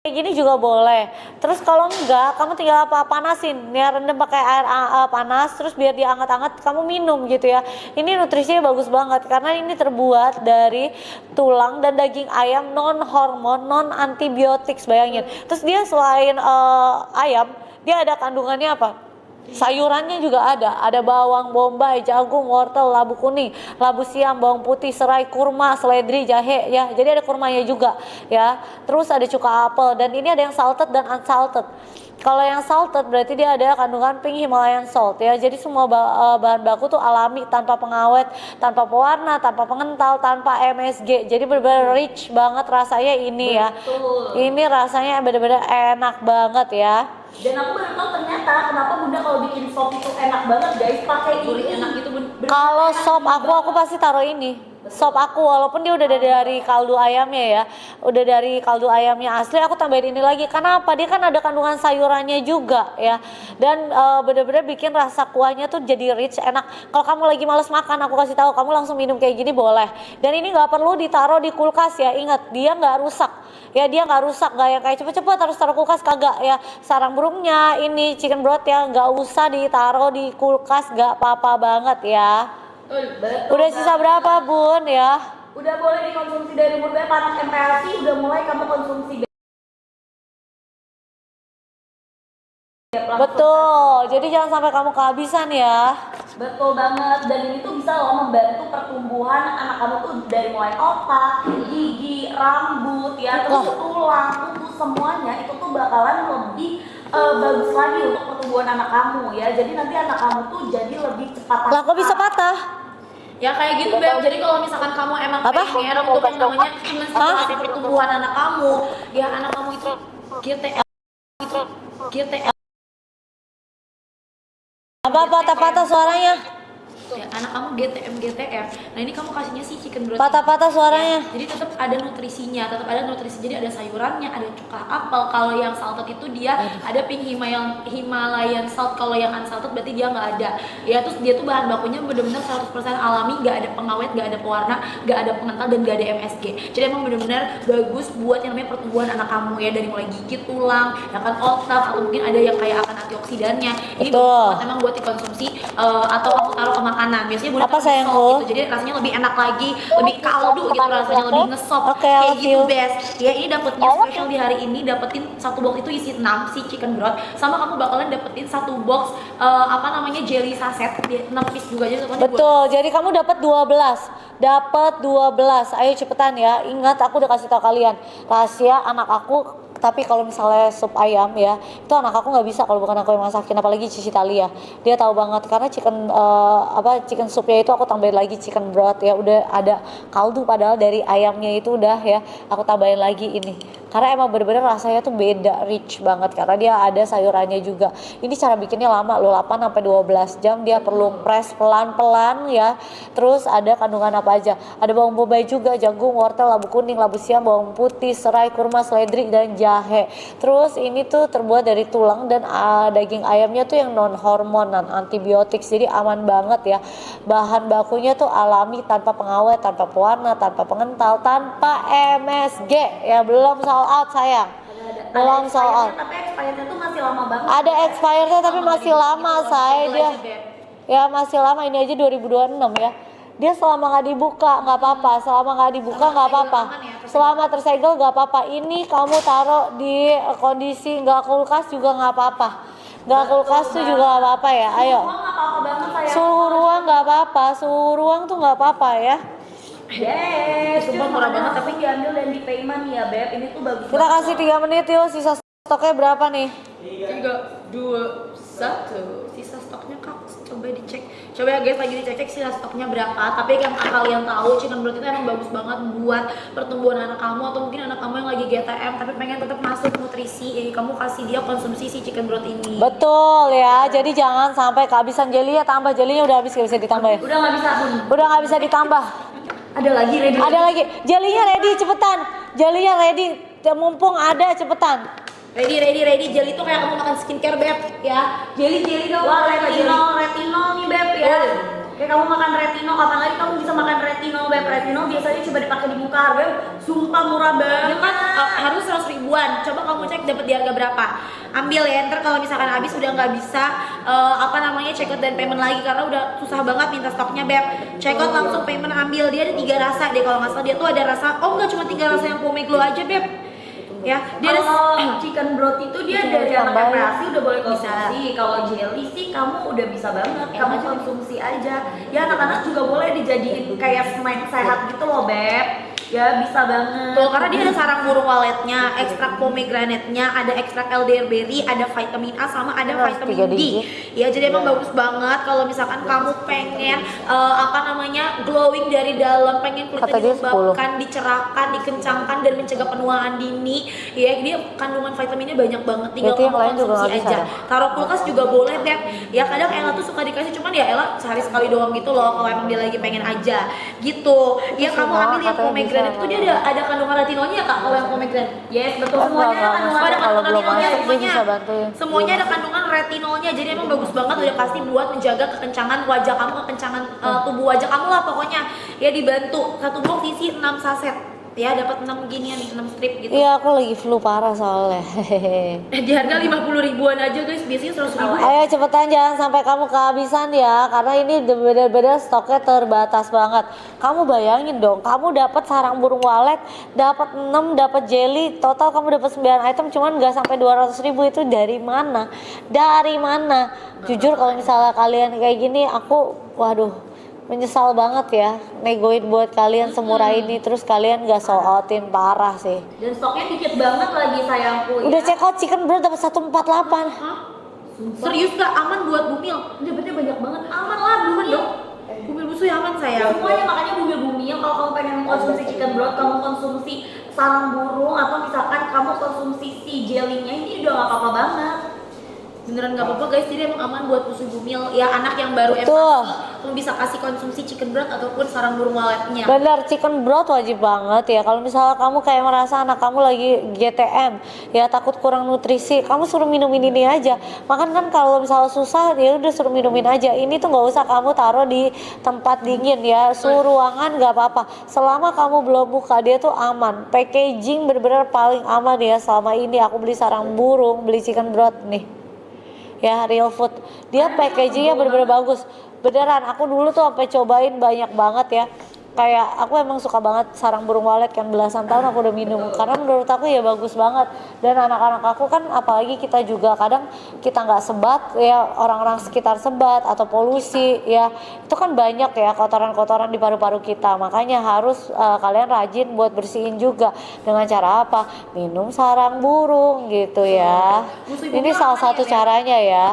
kayak gini juga boleh. Terus kalau enggak, kamu tinggal panasin, ya rendam pakai air panas, terus biar dia anget-anget, kamu minum gitu ya. Ini nutrisinya bagus banget karena ini terbuat dari tulang dan daging ayam non hormon, non antibiotik, bayangin. Terus dia selain ayam, dia ada kandungannya apa? Sayurannya juga ada bawang bombay, jagung, wortel, labu kuning, labu siam, bawang putih, serai, kurma, seledri, jahe ya. Jadi ada kurmanya juga ya. Terus ada cuka apel dan ini ada yang salted dan unsalted. Kalau yang salted berarti dia ada kandungan pink Himalayan salt ya. Jadi semua bahan baku tuh alami, tanpa pengawet, tanpa pewarna, tanpa pengental, tanpa MSG. Jadi benar-benar rich banget rasanya ini ya. Ini rasanya benar-benar enak banget ya. Dan aku baru tahu ternyata kenapa Bunda kalau bikin sop itu enak banget guys, pakai ini. Enak itu Kalau sop aku pasti taruh ini. Sop aku walaupun dia udah dari kaldu ayamnya ya, udah dari kaldu ayamnya asli, aku tambahin ini lagi. Kenapa? Dia kan ada kandungan sayurannya juga ya, dan bener-bener bikin rasa kuahnya tuh jadi rich, enak. Kalau kamu lagi males makan, aku kasih tahu, kamu langsung minum kayak gini boleh. Dan ini nggak perlu ditaruh di kulkas ya, ingat dia nggak rusak. Ya dia nggak rusak, nggak yang kayak cepet-cepet harus taruh kulkas, kagak ya. Sarang burungnya ini chicken broth ya nggak usah ditaruh di kulkas, nggak apa-apa banget ya. Betul, Udah sisa berapa Bun ya? Udah boleh dikonsumsi dari umur berapa? Anak MPLC udah mulai kamu konsumsi. Betul, jadi jangan sampai kamu kehabisan ya. Betul banget, dan ini tuh bisa loh membantu pertumbuhan anak kamu tuh dari mulai otak, gigi, rambut ya, terus tulang, tubuh semuanya itu tuh bakalan lebih bagus lagi untuk pertumbuhan anak kamu ya. Jadi nanti anak kamu tuh jadi lebih cepat. Lah kok bisa patah? Ya kayak gitu Beb, jadi kalau misalkan kamu emang pengen untuk yang namanya menstimulasi pertumbuhan anak kamu, ya anak kamu itu GTL Apa patah-patah suaranya? ya, anak kamu GTR. Nah ini kamu kasihnya sih chicken broth. Patah-patah suaranya. Ya, jadi tetap ada nutrisinya, jadi ada sayurannya, ada cuka apel. Kalau yang salted itu dia ada pink Himalayan salt. Kalau yang unsalted berarti dia nggak ada. Ya terus dia tuh bahan bakunya benar-benar 100% alami, nggak ada pengawet, nggak ada pewarna, nggak ada pengental dan nggak ada MSG. Jadi emang benar-benar bagus buat yang namanya pertumbuhan anak kamu ya, dari mulai gigi, tulang, ya kan otak, atau mungkin ada yang kayak akan antioksidannya. Ini bagus emang buat dikonsumsi atau aku taruh ke makanan. Biasanya Bunda taruh sop gitu. Jadi rasanya lebih enak lagi, lebih kaldu gitu rasanya, lebih ngesop kayak gitu best. Ya ini dapetnya special di hari ini, dapetin satu box itu isi 6 si chicken broth, sama kamu bakalan dapetin satu box jelly saset 6 piece juga aja. Betul, jadi kamu dapat 12. Ayo cepetan ya. Ingat aku udah kasih tahu kalian rahasia anak aku. Tapi kalau misalnya sup ayam ya, itu anak aku nggak bisa kalau bukan aku yang masakin, apalagi Cici Talia. Dia tahu banget karena chicken supnya itu aku tambahin lagi chicken broth ya, udah ada kaldu padahal dari ayamnya itu udah ya, aku tambahin lagi ini. Karena emang bener-bener rasanya tuh beda, rich banget karena dia ada sayurannya juga. Ini cara bikinnya lama loh, 8 sampai 12 jam, dia perlu press pelan-pelan ya. Terus ada kandungan apa aja? Ada bawang bombay juga, jagung, wortel, labu kuning, labu siam, bawang putih, serai, kurma, seledri dan jahe. Terus ini tuh terbuat dari tulang dan daging ayamnya tuh yang non hormon, non antibiotik, jadi aman banget ya. Bahan bakunya tuh alami, tanpa pengawet, tanpa pewarna, tanpa pengental, tanpa MSG ya. Belum sold out sayang. Belum sold out. Tapi expirednya tuh masih lama banget. Ada expirednya tapi masih lama saya dia. Ya masih lama, ini aja 2026 ya. Dia selama nggak dibuka nggak apa-apa, selama nggak dibuka nggak apa-apa, selama tersegel nggak apa-apa. Ini kamu taruh di kondisi nggak kulkas juga nggak apa-apa, nggak kulkas tuh juga nggak apa-apa ya. Ayo, suhu ruang nggak apa-apa, suhu ruang tuh nggak apa-apa ya. Yes, sumpah murah banget tapi diambil dan di payment ya Beb. Ini tuh bagus. Kita kasih 3 menit yuk, sisa stoknya berapa nih? 3, 2, 1. Sisa stoknya Kak, coba dicek. Coba ya guys, lagi dicek sisa stoknya berapa. Tapi yang kalian tahu, chicken broth itu emang bagus banget buat pertumbuhan anak kamu, atau mungkin anak kamu yang lagi GTM tapi pengen tetap masuk nutrisi. Jadi kamu kasih dia konsumsi si chicken broth ini. Betul ya, jadi jangan sampai kehabisan jelinya. Tambah jelinya, udah habis, gak bisa ditambah ya? Udah nggak bisa Bun. Udah nggak bisa ditambah. Ada lagi ready. Ada lagi. Jelinya ready, cepetan. Jelinya ready. Mumpung ada, cepetan. Ready. Jelly itu kayak kamu makan skincare Beb ya. Jelly dong. Wah, retinol nih Beb ya. Kayak kamu makan retinol, kapan lagi kamu bisa makan retinol? Beb, retinol biasanya coba dipakai di muka, harganya sumpah murah banget. Itu kan harus 100 ribuan. Coba kamu cek dapat di harga berapa. Ambil ya, ntar kalau misalkan habis udah nggak bisa check out dan payment lagi karena udah susah banget minta stoknya Beb. Check out langsung payment ambil. Dia ada 3 rasa deh kalau nggak salah. Dia tuh ada rasa, oh nggak cuma 3 rasa yang Pome Glow aja Beb. Ya, dia ada Kalau chicken broth itu dia Itu dari anak tambahin. kreasi udah boleh Bisa. konsumsi. Kalau jelly sih kamu udah bisa banget, Enak kamu aja. konsumsi aja. Ya anak-anak juga boleh dijadiin kayak snack sehat gitu loh Beb. Ya bisa banget. Tuh, karena dia ada sarang burung waletnya, ekstrak pomegranate-nya, ada ekstrak elderberry, ada vitamin A sama ada Harus 3 vitamin D. digit. Ya, jadi emang bagus banget kalau misalkan kamu pengen glowing dari dalam, pengen kulitnya Kata dia 10. dilembabkan, dicerahkan, dikencangkan dan mencegah penuaan dini. Ya, dia kandungan vitaminnya banyak banget, tinggal Berarti yang kamu lain juga konsumsi nggak bisa aja. ya? Taruh kulkas juga boleh, Beb. Ya, kadang Ella tuh suka dikasih, cuman ya Ella sehari sekali doang gitu loh kalau emang dia lagi pengen aja. Gitu. Ya, kamu semua ambil yang katanya pomegranate bisa, itu dia ada kandungan retinolnya Kak kalau yang pomegranate. Yes, betul, Enggak, semuanya enggak, kandungan maksudnya ada kalau kandungan belum retinolnya masuk dia semuanya. bisa bantuin. Semuanya ada kandungan retinolnya, jadi emang bagus banget udah pasti buat menjaga kekencangan wajah kamu, kekencangan tubuh wajah kamu lah pokoknya. Ya dibantu. Satu box isi 6 saset. Ya dapat 6 ginian nih, 6 strip gitu. Iya, aku lagi flu parah soalnya. Di harga 50 ribuan aja guys, biasanya 100 ribu. Ayo cepetan, jangan sampai kamu kehabisan ya, karena ini bener-bener stoknya terbatas banget. Kamu bayangin dong, kamu dapat sarang burung walet, dapat 6, dapat jelly, total kamu dapat 9 item, cuman nggak sampai 200 ribu. Itu dari mana? Dari mana? Jujur kalau misalnya kalian kayak gini, aku waduh menyesal banget ya negoin buat kalian semurah ini, terus kalian gak outin, parah sih. dan stoknya dikit banget lagi sayangku. Udah ya. check out chicken broth dapat 148. Hah? Serius Kak, aman buat bumil? Dapetnya banyak banget, aman lah Aman bumil. dong. Bumil busui aman sayang. Semuanya makanya bumil-bumil kalau kamu pengen konsumsi chicken broth, kamu konsumsi sarang burung atau misalkan kamu konsumsi si jelly-nya, ini udah gak apa-apa banget. Beneran gak apa-apa guys, jadi emang aman buat busui bumil. Ya anak yang baru Betul. kamu bisa kasih konsumsi chicken broth ataupun sarang burung waletnya. Bener, chicken broth wajib banget ya. Kalau misalnya kamu kayak merasa anak kamu lagi GTM, ya takut kurang nutrisi, kamu suruh minumin ini aja. Makan kan kalau misalnya susah, ya udah suruh minumin aja. Ini tuh nggak usah kamu taruh di tempat dingin ya, suhu ruangan nggak apa-apa. Selama kamu belum buka, dia tuh aman. Packaging bener-bener paling aman ya. Selama ini aku beli sarang burung, beli chicken broth nih. Ya, real food. Dia packagingnya bener-bener bagus. Beneran, aku dulu tuh sampai cobain banyak banget ya. Kayak aku emang suka banget sarang burung walet kan, belasan tahun aku udah minum karena menurut aku ya bagus banget. Dan anak-anak aku kan, apalagi kita juga kadang kita nggak sebat ya, orang-orang sekitar sebat atau polusi ya, itu kan banyak ya kotoran-kotoran di paru-paru kita. Makanya harus kalian rajin buat bersihin juga. Dengan cara apa? Minum sarang burung gitu ya. Ini salah satu caranya ya.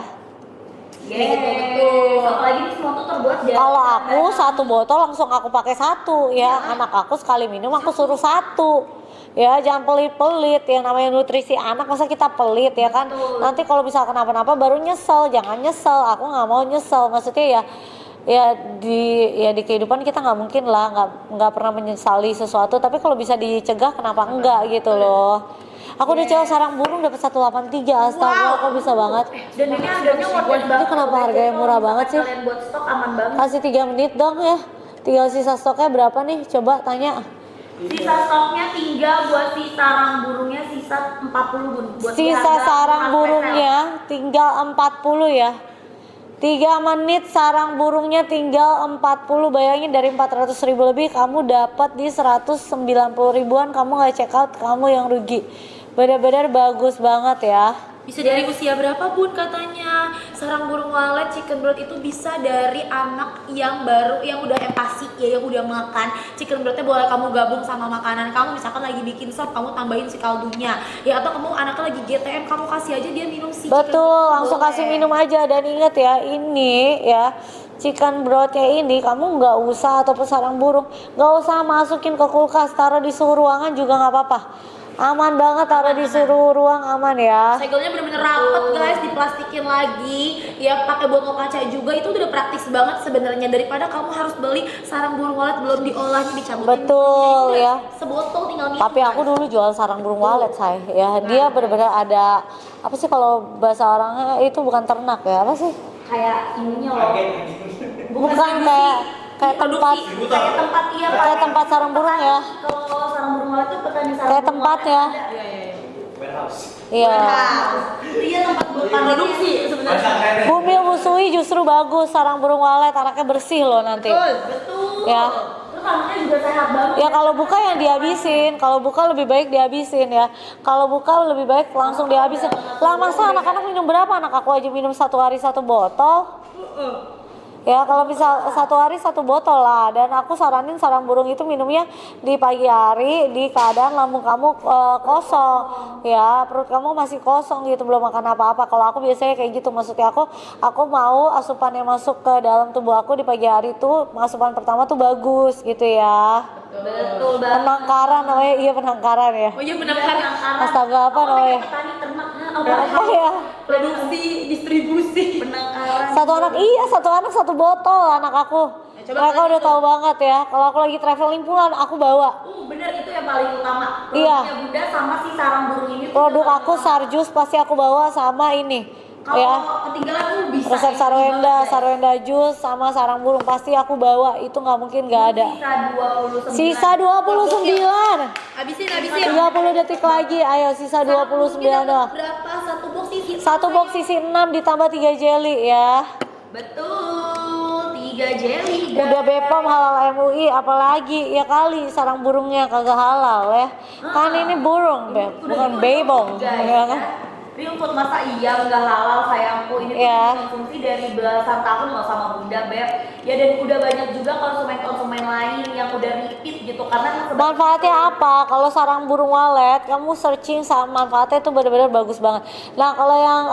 Yes, Betul. apalagi ini semua tuh terbuat dari Kalau aku satu botol langsung aku pakai satu ya. Anak aku sekali minum aku suruh satu. Ya, jangan pelit-pelit. Yang namanya nutrisi anak masa kita pelit ya kan. Betul. Nanti kalau misal kenapa-napa baru nyesel. Jangan nyesel. Aku nggak mau nyesel. Maksudnya ya di kehidupan kita nggak mungkin lah nggak pernah menyesali sesuatu. Tapi kalau bisa dicegah kenapa enggak gitu loh. Aku udah coba sarang burung dapat 183. Astaga, kok bisa banget. dan ini harganya worth it Ini banget. kenapa Jadi harganya kalau murah misalkan banget sih? Kalian buat stok aman banget. Kasih 3 menit dong ya. Tinggal sisa stoknya berapa nih? Coba tanya. Sisa stoknya tinggal buat si sarang burungnya sisa 40 bun. Buat di Sisa harga sarang murah burungnya tinggal 40 ya. 3 menit sarang burungnya tinggal 40. Bayangin dari 400 ribu lebih kamu dapat di 190 ribuan. Kamu nggak check out, kamu yang rugi. Bener-bener bagus banget ya. Bisa dari usia berapa Bun katanya. Sarang burung walet chicken broth itu bisa dari anak yang baru, yang udah empasi ya, yang udah makan. Chicken brothnya boleh kamu gabung sama makanan kamu. Misalkan lagi bikin sop, kamu tambahin si kaldunya. Ya atau kamu anaknya lagi GTM, kamu kasih aja dia minum si chicken Betul, broth, langsung boleh. kasih minum aja. Dan ingat ya, ini ya chicken brothnya ini kamu nggak usah, ataupun sarang burung nggak usah masukin ke kulkas, taruh di suhu ruangan juga nggak apa-apa. Aman banget, taruh di suhu ruang aman ya. Segelnya bener-bener rapet guys, diplastikin lagi, ya pakai botol kaca juga. Itu udah praktis banget sebenarnya, daripada kamu harus beli sarang burung walet belum diolahnya, dicabutin. Betul, Itu ya. Sebotol tinggal minum. Tapi aku dulu jual sarang burung walet, say. Ya, dia benar-benar ada apa sih kalau bahasa orangnya itu bukan ternak ya, apa sih? kayak ininya loh. Bukan kayak tempat kayak tempat iya Pak. kayak tempat sarang burung ya. Kalau sarang burung walet itu petani sarang Kayak burung tempat walet ya. ada. Iya. Iya tempat buat Produksi sebenarnya. Bumi Musui justru bagus sarang burung walet, anaknya bersih loh nanti. Betul. Ya. Terus anaknya juga sehat banget. Ya kalau buka yang dihabisin, kalau buka lebih baik dihabisin ya. Kalau buka lebih baik langsung dihabisin. Lah masa anak-anak minum berapa? Anak aku aja minum 1 hari 1 botol. Ya kalau misal 1 hari 1 botol lah. Dan aku saranin sarang burung itu minumnya di pagi hari, di keadaan lambung kamu kosong. Ya perut kamu masih kosong gitu, belum makan apa-apa. Kalau aku biasanya kayak gitu, maksudnya aku mau asupan yang masuk ke dalam tubuh aku di pagi hari tuh, asupan pertama tuh bagus gitu ya. Betul banget. Penangkaran namanya, iya penangkaran ya. Oh iya menangkan Astaga apa namanya? Petani ternak. Apa ya? produksi, distribusi. Penangkaran. Satu anak 1 botol anak aku. Coba Mereka kalian udah tahu banget ya. Kalau aku lagi traveling pulang aku bawa. Bener itu yang paling utama. Iya. Produknya Bunda sama si sarang burung ini. tuh Produk yang aku paling Sarjus pasti aku bawa sama ini. Kalau Ya. ketinggalan tuh bisa. Resep ini sarwenda, banget, guys. sarwenda jus sama sarang burung pasti aku bawa. Itu nggak mungkin nggak ada. Sisa 29. Sisa 29. Habisin. 30 detik lagi. Ayo sisa 29 doang. Berapa satu box isi? 1 box isi 6 ditambah 3 jelly ya. Betul. 3 jelly. Udah BPOM halal MUI apalagi ya kali sarang burungnya kagak halal ya. Kan ini burung, Beb, bukan beibong. Ya kan? Real food masa iya nggak halal sayangku, ini Iya. tuh konsumsi dari belasan tahun loh sama Bunda Beb. Ya dan udah banyak juga konsumen-konsumen lain yang udah repeat gitu karena Manfaatnya apa? Kalau sarang burung walet, kamu searching sama manfaatnya itu benar-benar bagus banget. Nah, kalau yang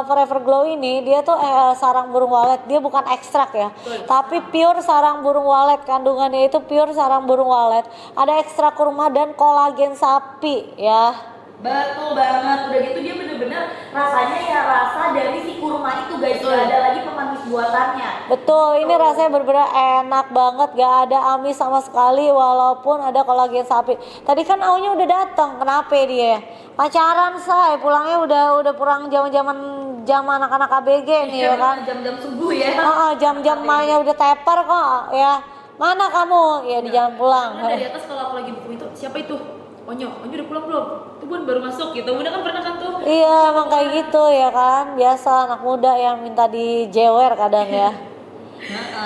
Forever Glow ini, dia tuh sarang burung walet, dia bukan ekstrak ya, tapi pure sarang burung walet. Kandungannya itu pure sarang burung walet. Ada ekstrak kurma dan kolagen sapi ya. betul banget, udah gitu dia bener-bener rasanya ya rasa dari si kurma itu guys, nggak ada lagi pemanis buatannya. Betul, ini rasanya bener-bener enak banget, gak ada amis sama sekali walaupun ada kolagen sapi. Tadi kan Aunya udah datang, kenapa dia? Pacaran say, pulangnya udah pulang jam anak-anak ABG nih ya kan. Jam-jam subuh ya. Jam-jam mainnya udah tepar kok ya. Mana kamu? Ya di jalan pulang. Karena dari atas kalau aku lagi buku itu siapa itu? Onyo udah pulang belum? Tuh Bun baru masuk gitu. Bunda kan pernah kan tuh. Iya, emang kayak gitu ya kan. Biasa anak muda yang minta dijewer kadang ya.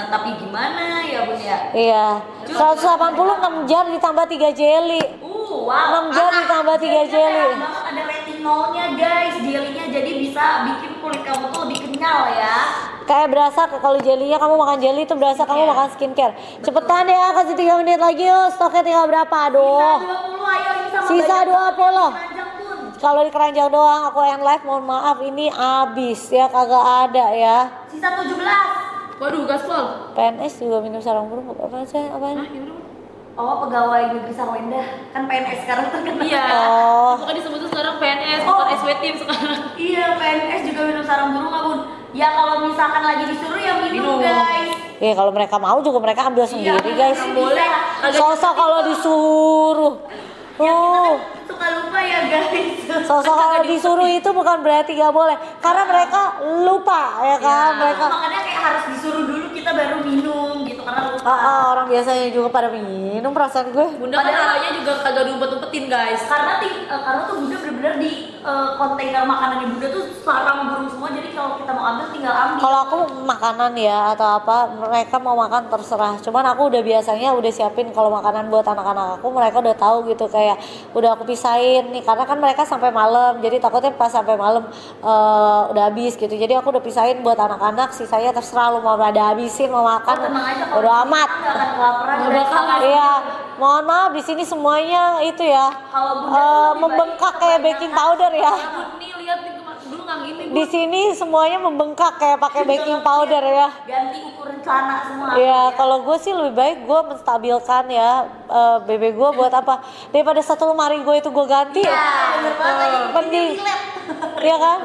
Tapi gimana ya Bun ya? Iya. 180 6 jar ditambah 3 jelly. Wow. 6 jar ditambah 3 jelly. Enak banget, ada retinolnya guys, jelinya jadi bisa bikin kulit kamu tuh lebih kenyal ya. Kayak berasa kalau jelinya kamu makan jelly itu berasa kamu makan skincare. Cepetan ya, kasih 3 menit lagi yuk. Stoknya tinggal berapa? Aduh. Sisa 20, ayo ini sama Sisa banyak 20. keranjang, Bun. Kalau di keranjang doang aku yang live, mohon maaf ini habis ya, kagak ada ya. Sisa 17. Waduh gaspol. PNS juga minum sarang burung apa sih? Apaan? Hah, gimana Bun? Oh, pegawai negeri Sarwenda. Kan PNS sekarang terkenal. Iya. Oh. Bukan disebut tuh sekarang PNS, bukan SW team sekarang. Iya, PNS juga minum sarang burung nggak Bun? Ya kalau misalkan lagi disuruh ya minum, guys. Ya kalau mereka mau juga mereka ambil sendiri guys. Boleh. Sosok kalau disuruh. Suka lupa ya guys. Sosok kalau disuruh itu bukan berarti gak boleh, karena mereka lupa ya kan. Mereka Makanya kayak harus disuruh dulu kita baru minum gitu karena lupa. orang biasanya juga pada minum perasaan gue. Bunda kan arahnya juga kagak diumpet-umpetin guys. Karena tuh Bunda bener-bener di kontainer makanannya Bunda tuh sarang burung semua, jadi kalau kita mau ambil tinggal ambil. Kalau aku makanan ya atau apa, mereka mau makan terserah. Cuman aku udah biasanya udah siapin kalau makanan buat anak-anak aku, mereka udah tahu gitu, kayak udah aku pisahin nih karena kan mereka sampai malam. Jadi takutnya pas sampai malam udah habis gitu. Jadi aku udah pisahin buat anak-anak, sisanya terserah lu mau pada habisin mau makan. Tenang aja kalau Udah di sini amat. kita nggak akan kelaparan. Nggak guys. bakal. Iya, mohon maaf di sini semuanya itu ya Kalau Bunda tuh lebih membengkak baik kayak baking powder ya. Bun nih lihat nih dulu ngang ini Di sini semuanya membengkak kayak pakai baking powder ya. ganti ukuran celana semua. Ya kalau gue sih lebih baik gue menstabilkan ya BB gue buat apa daripada satu lemari gue itu gue ganti. Iya, bener banget. Mending, iya kan?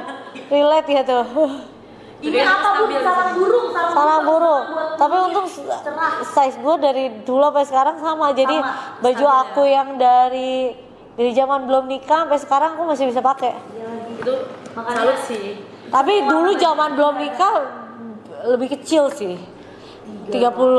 Relate ya tuh. Ini apa Bun? Sarang burung. Sarang burung. buat Tapi kulit untung cerah. size gue dari dulu sampai sekarang sama. Jadi Sama, baju stabil aku yang dari zaman belum nikah sampai sekarang aku masih bisa pakai. itu Makanya- salut sih. Tapi dulu zaman belum nikah lebih kecil sih. 38 Oh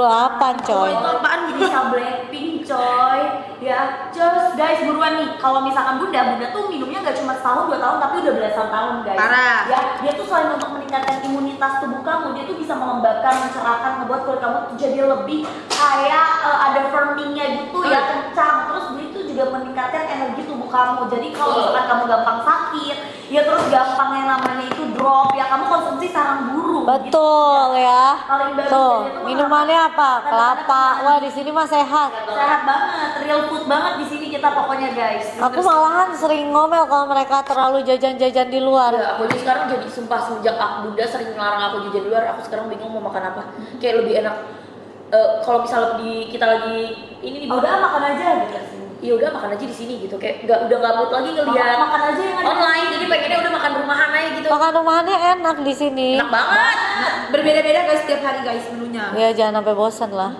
coy. itu apaan bisa Blackpink coy ya. Just guys buruan nih, kalau misalkan bunda tuh minumnya nggak cuma setahun 2 tahun tapi udah belasan tahun guys. Parah. Ya dia tuh selain untuk meningkatkan imunitas tubuh kamu, dia tuh bisa melembabkan, mencerahkan, membuat kulit kamu tuh jadi lebih kayak ada firmingnya gitu ya, kencang. Terus dia tuh juga meningkatkan energi tubuh kamu. Jadi kalau misalkan kamu gampang sakit ya, terus gampang yang namanya itu drop ya, kamu konsumsi sarang burung. Betul ya. Paling bagus Tuh, dari itu minumannya apa? Kelapa. Wah, di sini mah sehat. Sehat banget, real food banget di sini kita pokoknya guys. Aku malahan sering ngomel kalau mereka terlalu jajan-jajan di luar. Ya, aku aja sekarang jadi sumpah semenjak bunda sering ngelarang aku jajan di luar, aku sekarang bingung mau makan apa. Kayak lebih enak kalau misalnya kita lagi ini nih, Udah makan aja gitu. ya udah makan aja di sini gitu. Kayak udah nggak mood lagi ngeliat Makan aja yang ada. online, jadi pengennya udah makan rumahan aja gitu. Makan rumahannya enak di sini. Enak banget. Berbeda-beda guys setiap hari guys menunya. Ya jangan sampai bosan lah.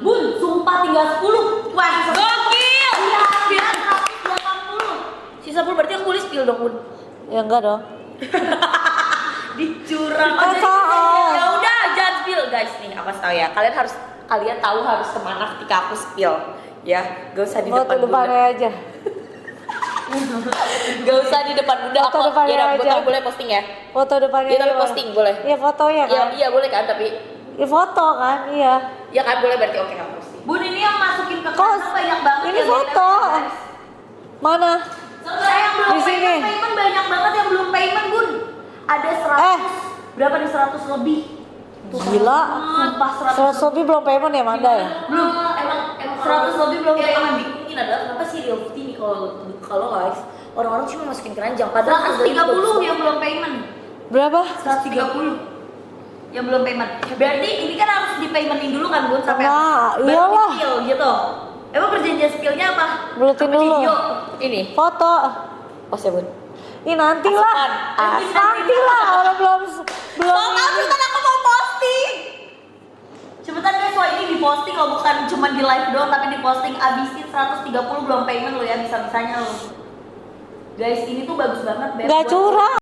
Bun, sumpah tinggal 10. Wah, Gokil. Iya, 180. Sisa pun berarti aku boleh spill dong, Bun. Ya enggak dong. Dicurang Eh, soal. Ya udah, jangan spill guys nih. Aku tahu ya. Kalian tahu harus kemana ketika aku spill. Ya, gak usah di Foto depan bunda. depannya aja. Gak usah di depan bunda. Foto Aku depannya ya, aja. boleh posting ya. Foto depannya Iya, tapi aja, posting boleh. Iya fotonya Iya, kan. iya boleh kan, tapi Iya foto kan, iya. ya kan boleh berarti oke aku posting. Bun, ini yang masukin ke Kos, kantong banyak banget. ini ya, foto. guys. Mana? Saya yang belum Di sini. payment banyak banget yang belum payment, Bun. Ada 100. Berapa nih 100 lebih? Gila. Sumpah 100 lebih belum payment ya Manda ya? Belum, emang 100 lebih belum yang payment. bingungin adalah kenapa sih real food ini kalau live orang-orang cuma masukin keranjang padahal 130 yang belum payment. Berapa? 130 yang belum payment. Berarti ini kan harus di paymentin dulu kan Bun sampai Nah, baru iyalah. di-spill gitu. Emang perjanjian skillnya apa? Buletin Apa dulu. video? ini. Foto. Oh, ya, Bun. Ih nanti lah. Nanti lah. Orang belum ini. Kan aku mau posting. Cepetan guys, wah ini diposting loh, bukan cuma di live doang tapi diposting. Abisin 130 belum payment lo ya, bisa-bisanya lo. Guys, ini tuh bagus banget Beb, Nggak buat- curang.